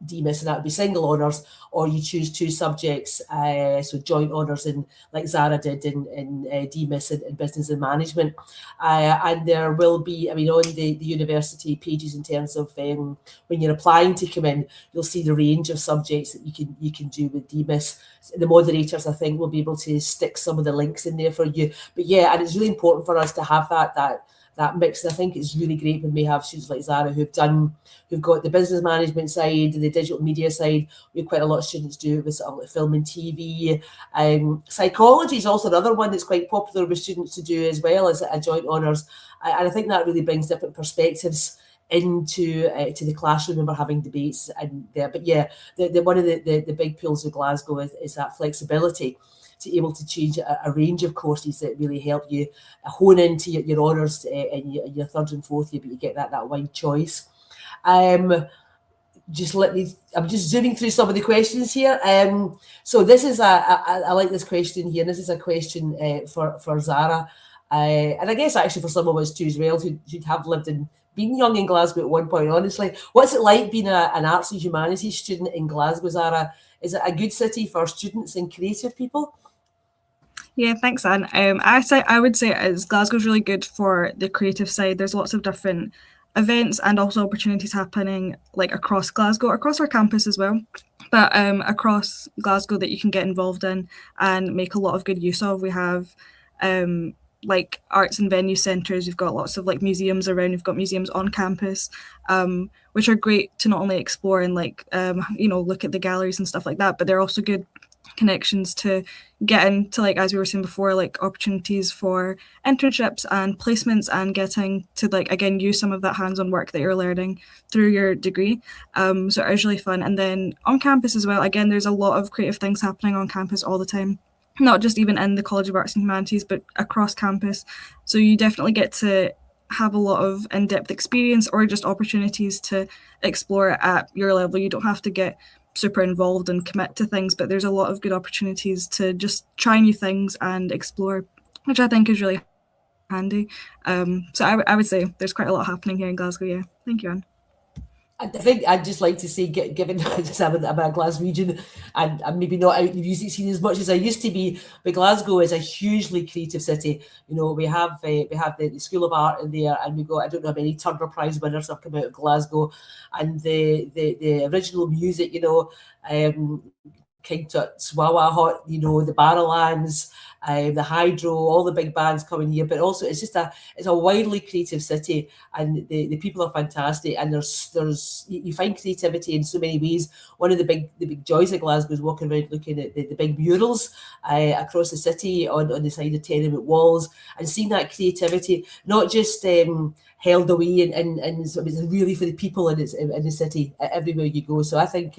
DMIS, and that would be single honours, or you choose 2 subjects, so joint honours, in like Zara did in DMIS in business and management. And there will be, on the university pages in terms of when you're applying to come in, you'll see the range of subjects that you can do with DMIS. The moderators, I think, will be able to stick some of the links in there for you. But yeah, and it's really important for us to have that mix. And I think it's really great when we have students like Zara who've got the business management side, the digital media side. We have quite a lot of students do with sort of like film and TV. Psychology is also another one that's quite popular with students to do as well as a joint honours. And I think that really brings different perspectives into to the classroom when we're having debates and there. But yeah, the one of the big pulls of Glasgow is that flexibility to be able to change a range of courses that really help you hone into your honours in your third and fourth year, but you get that wide choice. I'm just zooming through some of the questions here. So this is I like this question here. This is a question for Zara, and I guess actually for some of us too as well, who'd have lived and been young in Glasgow at one point. Honestly, what's it like being an arts and humanities student in Glasgow, Zara? Is it a good city for students and creative people? Yeah, thanks, Anne. I would say Glasgow's really good for the creative side. There's lots of different events and also opportunities happening like across Glasgow, across our campus as well, but across Glasgow that you can get involved in and make a lot of good use of. We have like arts and venue centres. We've got lots of like museums around. We've got museums on campus, which are great to not only explore and like look at the galleries and stuff like that, but they're also good connections to get into, like as we were saying before, like opportunities for internships and placements and getting to like again use some of that hands-on work that you're learning through your degree. So it is really fun. And then on campus as well, again, there's a lot of creative things happening on campus all the time, not just even in the College of Arts and Humanities, but across campus. So you definitely get to have a lot of in-depth experience or just opportunities to explore at your level. You don't have to get super involved and commit to things, but there's a lot of good opportunities to just try new things and explore, which I think is really handy. So I would say there's quite a lot happening here in Glasgow. Yeah, thank you, Anne. I think I'd just like to say, given I'm a Glaswegian and I'm maybe not out in the music scene as much as I used to be, but Glasgow is a hugely creative city. We have the School of Art in there, and we got, I don't know how many Turner Prize winners have come out of Glasgow, and the original music, King Tut, Swawa Hot, the Barrowlands, the Hydro, all the big bands coming here. But also it's a widely creative city, and the people are fantastic, and you find creativity in so many ways. One of the big joys of Glasgow is walking around looking at the big murals across the city on the side of tenement walls, and seeing that creativity not just held away and it's really for the people in the city everywhere you go. So I think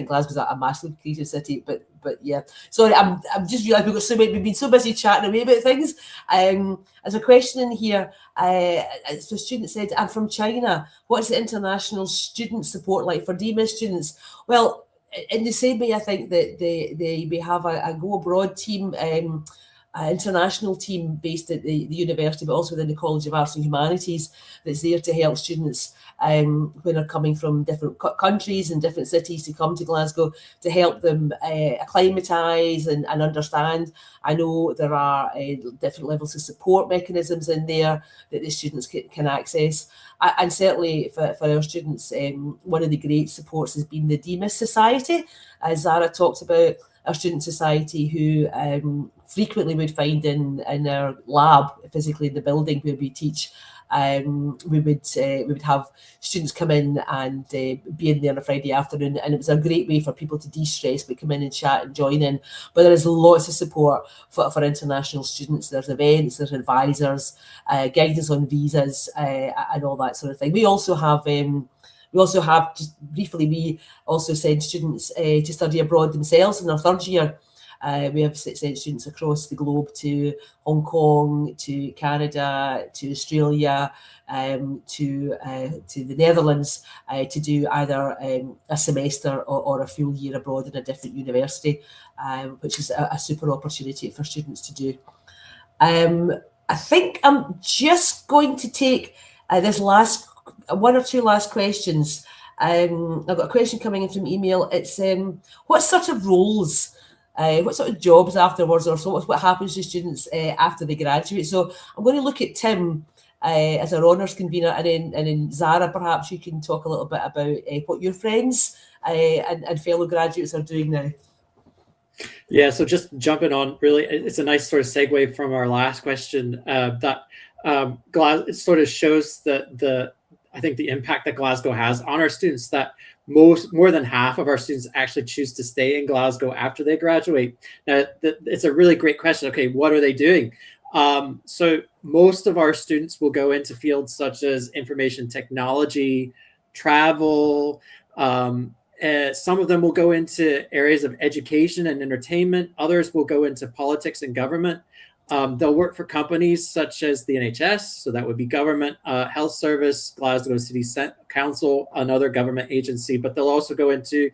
Glasgow's a massive creative city, but yeah. Sorry, I'm just realised we've been so busy chatting away about things. There's a question in here. So a student said, "I'm from China. What's the international student support like for DMIS students?" Well, in the same way, I think that we have a Go Abroad team. international team based at the university, but also within the College of Arts and Humanities, that's there to help students when they're coming from different countries and different cities to come to Glasgow, to help them acclimatise and understand. I know there are different levels of support mechanisms in there that the students can access. And certainly for our students, one of the great supports has been the DMIS Society, as Zara talked about, our student society, who frequently would find in our lab, physically in the building where we teach, we would have students come in and be in there on a Friday afternoon, and it was a great way for people to de-stress, but come in and chat and join in. But there is lots of support for international students. There's events, there's advisors, guidance on visas, and all that sort of thing. We also have, just briefly, we also send students to study abroad themselves in their third year. We have sent students across the globe to Hong Kong, to Canada, to Australia, to the Netherlands, to do either a semester or a full year abroad in a different university, which is a super opportunity for students to do. I think I'm just going to take this last one or two last questions. I've got a question coming in from email. It's what sort of roles, what sort of jobs afterwards, or so what happens to students after they graduate? So I'm going to look at Tim as our honours convener, and then Zara, perhaps you can talk a little bit about what your friends and fellow graduates are doing now. Yeah, so just jumping on, really, it's a nice sort of segue from our last question that it sort of shows that I think the impact that Glasgow has on our students, that more than half of our students actually choose to stay in Glasgow after they graduate. Now, it's a really great question. Okay, what are they doing? So most of our students will go into fields such as information technology, travel. Some of them will go into areas of education and entertainment. Others will go into politics and government. They'll work for companies such as the NHS, so that would be government, health service, Glasgow City Council, another government agency, but they'll also go into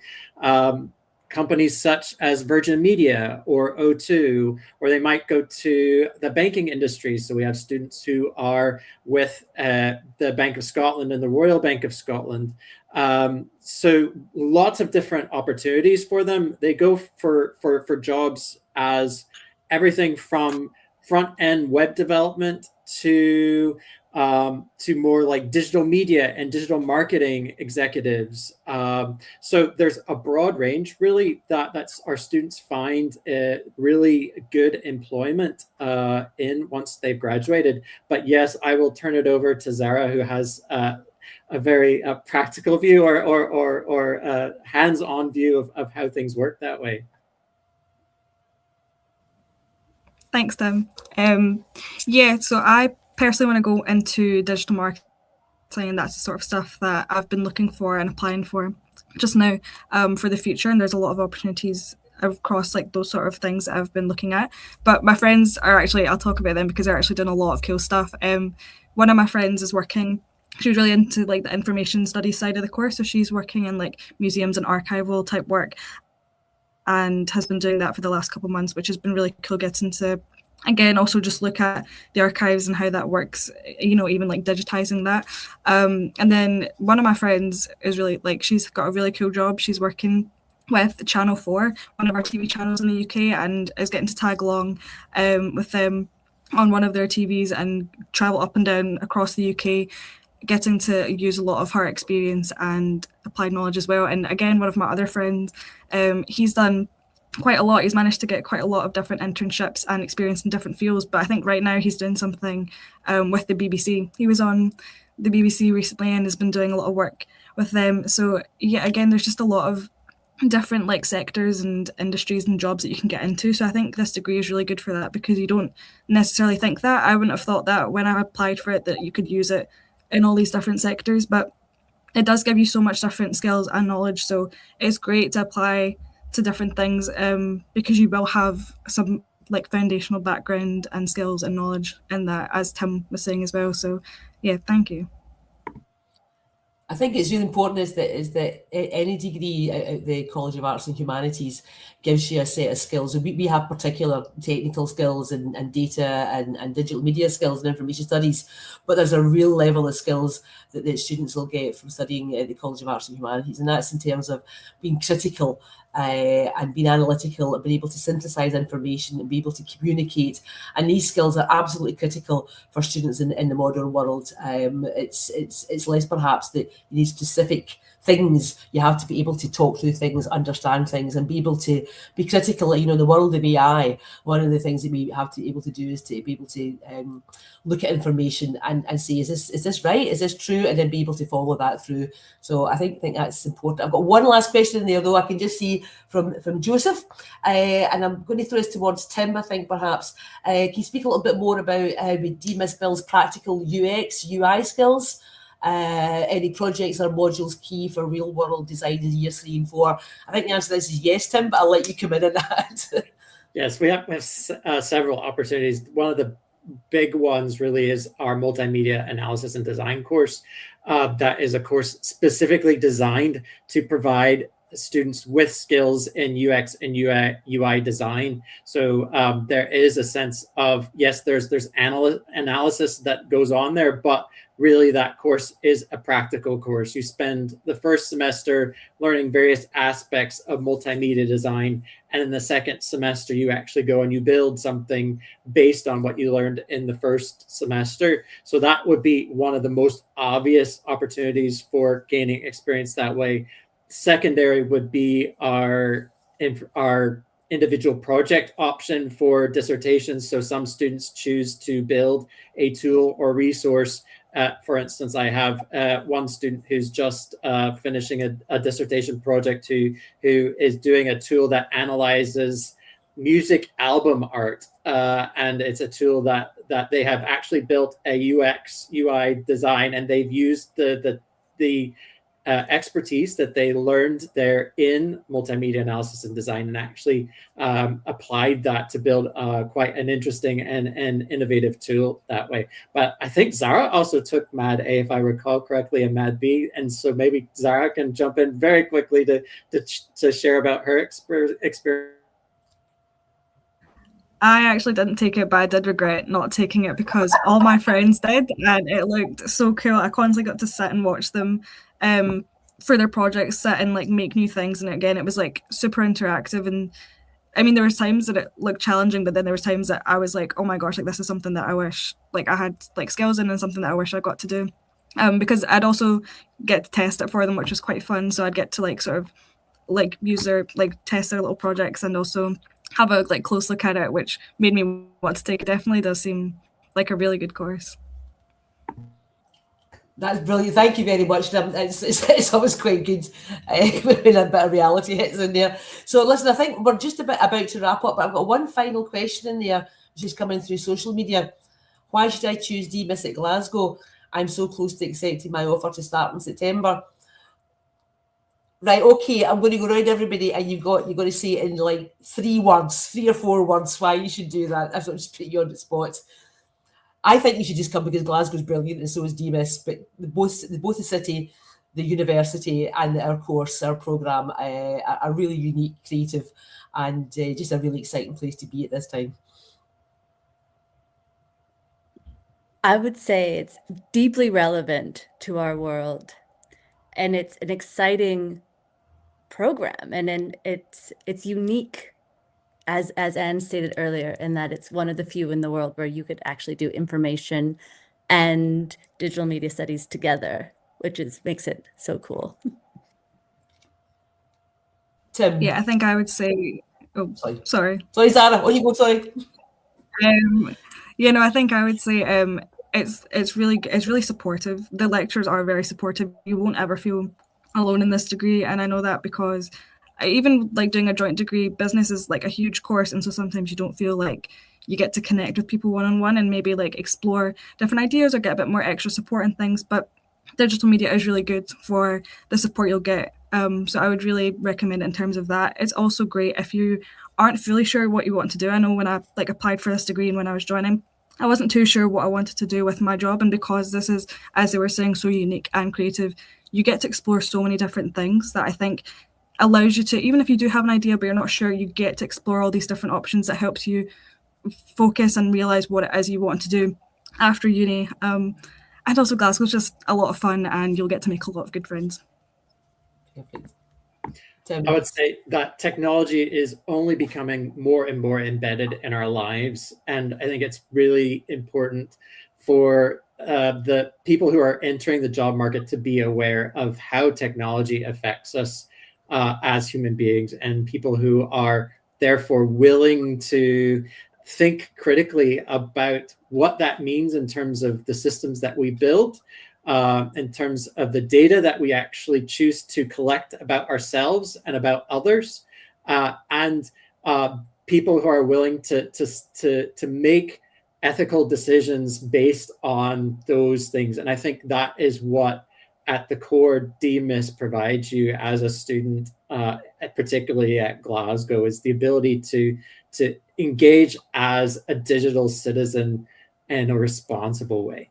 companies such as Virgin Media or O2, or they might go to the banking industry. So we have students who are with the Bank of Scotland and the Royal Bank of Scotland. So lots of different opportunities for them. They go for jobs as everything from front-end web development to more like digital media and digital marketing executives. So there's a broad range, really, that's our students find really good employment in once they've graduated. But yes, I will turn it over to Zara, who has a very practical view or hands-on view of how things work that way. Thanks, Tim. Yeah, so I personally want to go into digital marketing, and that's the sort of stuff that I've been looking for and applying for just now for the future. And there's a lot of opportunities across like those sort of things that I've been looking at. But my friends are actually, I'll talk about them because they're actually doing a lot of cool stuff. One of my friends is working, she's really into like the information studies side of the course. So she's working in like museums and archival type work, and has been doing that for the last couple of months, which has been really cool getting to, again, also just look at the archives and how that works, you know, even like digitizing that. And then one of my friends is really like, she's got a really cool job. She's working with Channel 4, one of our TV channels in the UK, and is getting to tag along with them on one of their TVs and travel up and down across the UK, getting to use a lot of her experience and applied knowledge as well. And again, one of my other friends, he's done quite a lot. He's managed to get quite a lot of different internships and experience in different fields. But I think right now he's doing something with the BBC. He was on the BBC recently and has been doing a lot of work with them. So yeah, again, there's just a lot of different like sectors and industries and jobs that you can get into. So I think this degree is really good for that, because you don't necessarily think that. I wouldn't have thought that when I applied for it, that you could use it in all these different sectors, but it does give you so much different skills and knowledge. So it's great to apply to different things because you will have some like foundational background and skills and knowledge in that, as Tim was saying as well. So yeah, thank you. I think it's really important is that any degree at the College of Arts and Humanities gives you a set of skills. And we have particular technical skills and data and digital media skills and information studies, but there's a real level of skills that the students will get from studying at the College of Arts and Humanities. And that's in terms of being critical and being analytical and being able to synthesize information and be able to communicate. And these skills are absolutely critical for students in the modern world. It's less perhaps that you need specific things. You have to be able to talk through things, understand things, and be able to be critical. You know, in the world of AI, one of the things that we have to be able to do is to be able to look at information and say, is this right? Is this true? And then be able to follow that through. So I think that's important. I've got one last question in there, though. I can just see from Joseph, and I'm going to throw this towards Tim, I think, perhaps. Can you speak a little bit more about how DMIS builds practical UX, UI skills? Any projects or modules key for real world design in year 3 and 4? I think the answer to this is yes, Tim, but I'll let you come in on that. Yes, we have several opportunities. One of the big ones really is our multimedia analysis and design course. That is a course specifically designed to provide students with skills in UX and UI design. So there is a sense of, yes, there's analysis that goes on there, but really that course is a practical course. You spend the first semester learning various aspects of multimedia design, and in the second semester you actually go and you build something based on what you learned in the first semester. So that would be one of the most obvious opportunities for gaining experience that way. Secondary would be our individual project option for dissertations. So some students choose to build a tool or resource. For instance, I have one student who's just finishing a dissertation project who is doing a tool that analyzes music album art. And it's a tool that they have actually built a UX, UI design, and they've used the expertise that they learned there in multimedia analysis and design and actually applied that to build quite an interesting and innovative tool that way. But I think Zara also took Mad A, if I recall correctly, and Mad B. And so maybe Zara can jump in very quickly to share about her experience. I actually didn't take it, but I did regret not taking it because all my friends did, and it looked so cool. I constantly got to sit and watch them for their projects, sit and like make new things. And again, it was like super interactive. And I mean, there was times that it looked challenging, but then there was times that I was like, oh my gosh, like this is something that I wish like I had like skills in and something that I wish I got to do. Because I'd also get to test it for them, which was quite fun. So I'd get to like sort of like use their like test their little projects and also have a like close look at it, which made me want to take it. Definitely does seem like a really good course. That's brilliant. Thank you very much. It's always quite good when a bit of reality hits in there. So listen, I think we're just about to wrap up, but I've got one final question in there, which is coming through social media. Why should I choose DMIS at Glasgow? I'm so close to accepting my offer to start in September. Right, okay, I'm going to go around everybody and you've got to say it in like 3 or 4 words why you should do that. I've just put you on the spot. I think you should just come because Glasgow's brilliant and so is DMIS, but both the city, the university and our course, our programme are really unique, creative and just a really exciting place to be at this time. I would say it's deeply relevant to our world and it's an exciting program and then it's unique as Anne stated earlier in that it's one of the few in the world where you could actually do information and digital media studies together, which makes it so cool. Tim? Yeah, I think I would say, oh, sorry. Sorry, Zara, oh, you go, sorry. You know, I think I would say it's really supportive. The lecturers are very supportive. You won't ever feel alone in this degree, and I know that because even like doing a joint degree, business is like a huge course, and so sometimes you don't feel like you get to connect with people one-on-one and maybe like explore different ideas or get a bit more extra support and things. But digital media is really good for the support you'll get. So I would really recommend it in terms of that. It's also great if you aren't fully sure what you want to do. I know when I like applied for this degree and when I was joining, I wasn't too sure what I wanted to do with my job. And because this is, as they were saying, so unique and creative, you get to explore so many different things that I think allows you to, even if you do have an idea but you're not sure, you get to explore all these different options that helps you focus and realise what it is you want to do after uni. And also Glasgow's just a lot of fun and you'll get to make a lot of good friends. Perfect. I would say that technology is only becoming more and more embedded in our lives. And I think it's really important for the people who are entering the job market to be aware of how technology affects us as human beings, and people who are therefore willing to think critically about what that means in terms of the systems that we build, in terms of the data that we actually choose to collect about ourselves and about others, and people who are willing to make ethical decisions based on those things. And I think that is what, at the core, DMIS provides you as a student, particularly at Glasgow, is the ability to engage as a digital citizen in a responsible way.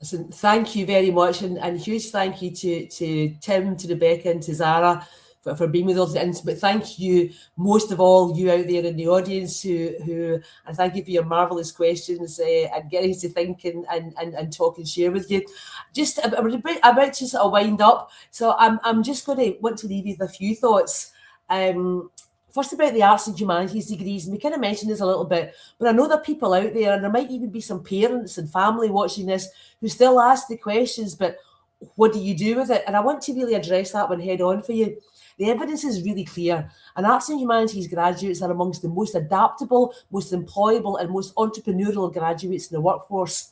Listen, thank you very much, and huge thank you to Tim, to Rebecca, and to Zara for being with us. But thank you most of all, you out there in the audience, who and thank you for your marvellous questions and getting to think and talk and share with you. Just about to sort of wind up, so I'm just going to want to leave you with a few thoughts. First, about the arts and humanities degrees, and we kind of mentioned this a little bit, but I know there are people out there, and there might even be some parents and family watching this who still ask the questions, but what do you do with it? And I want to really address that one head on for you. The evidence is really clear, and arts and humanities graduates are amongst the most adaptable, most employable, and most entrepreneurial graduates in the workforce.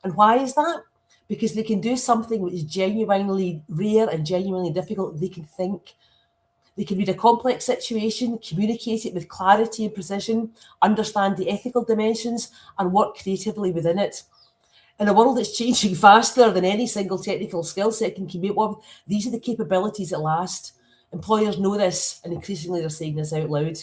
And why is that? Because they can do something which is genuinely rare and genuinely difficult. They can think. They can read a complex situation, communicate it with clarity and precision, understand the ethical dimensions, and work creatively within it. In a world that's changing faster than any single technical skill set can keep up with, these are the capabilities that last. Employers know this, and increasingly they're saying this out loud.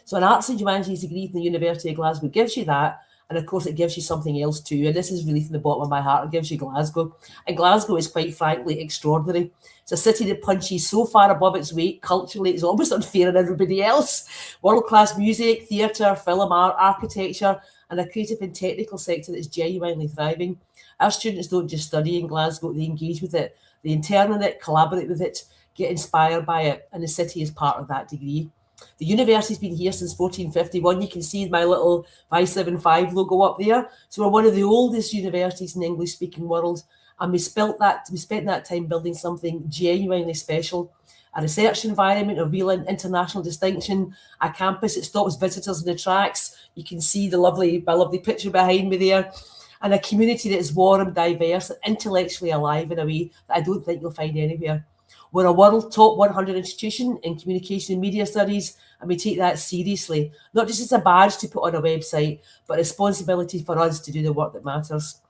So an arts and humanities degree from the University of Glasgow gives you that, and of course it gives you something else too, and this is really from the bottom of my heart, it gives you Glasgow. And Glasgow is quite frankly extraordinary. It's a city that punches so far above its weight culturally, it's almost unfair on everybody else. World-class music, theatre, film art, architecture, and a creative and technical sector that is genuinely thriving. Our students don't just study in Glasgow, they engage with it, they intern in it, collaborate with it, get inspired by it, and the city is part of that degree. The university's been here since 1451. You can see my little 575 logo up there. So we're one of the oldest universities in the English-speaking world, and we spent that time building something genuinely special. A research environment of real international distinction, a campus that stops visitors in the tracks. You can see my lovely picture behind me there. And a community that is warm, diverse, and intellectually alive in a way that I don't think you'll find anywhere. We're a world top 100 institution in communication and media studies, and we take that seriously, not just as a badge to put on a website, but a responsibility for us to do the work that matters.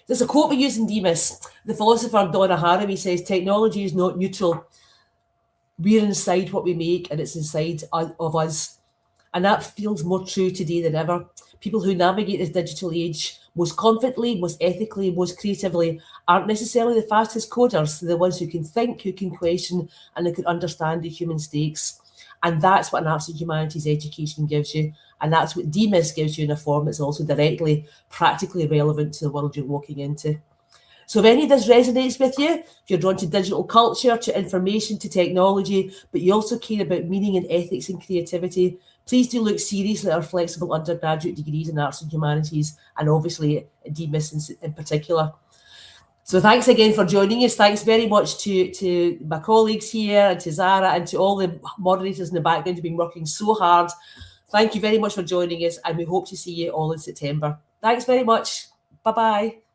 There's a quote we use in DMIS. The philosopher Donna Haraway says, technology is not neutral. We're inside what we make, and it's inside of us. And that feels more true today than ever. People who navigate this digital age most confidently, most ethically, most creatively aren't necessarily the fastest coders. They're the ones who can think, who can question, and who can understand the human stakes. And that's what an arts and humanities education gives you. And that's what DMIS gives you in a form that's also directly, practically relevant to the world you're walking into. So if any of this resonates with you, if you're drawn to digital culture, to information, to technology, but you also care about meaning and ethics and creativity, please do look seriously at our flexible undergraduate degrees in arts and humanities, and obviously at DMIS in particular. So thanks again for joining us. Thanks very much to my colleagues here, and to Zara, and to all the moderators in the background who've been working so hard. Thank you very much for joining us, and we hope to see you all in September. Thanks very much. Bye-bye.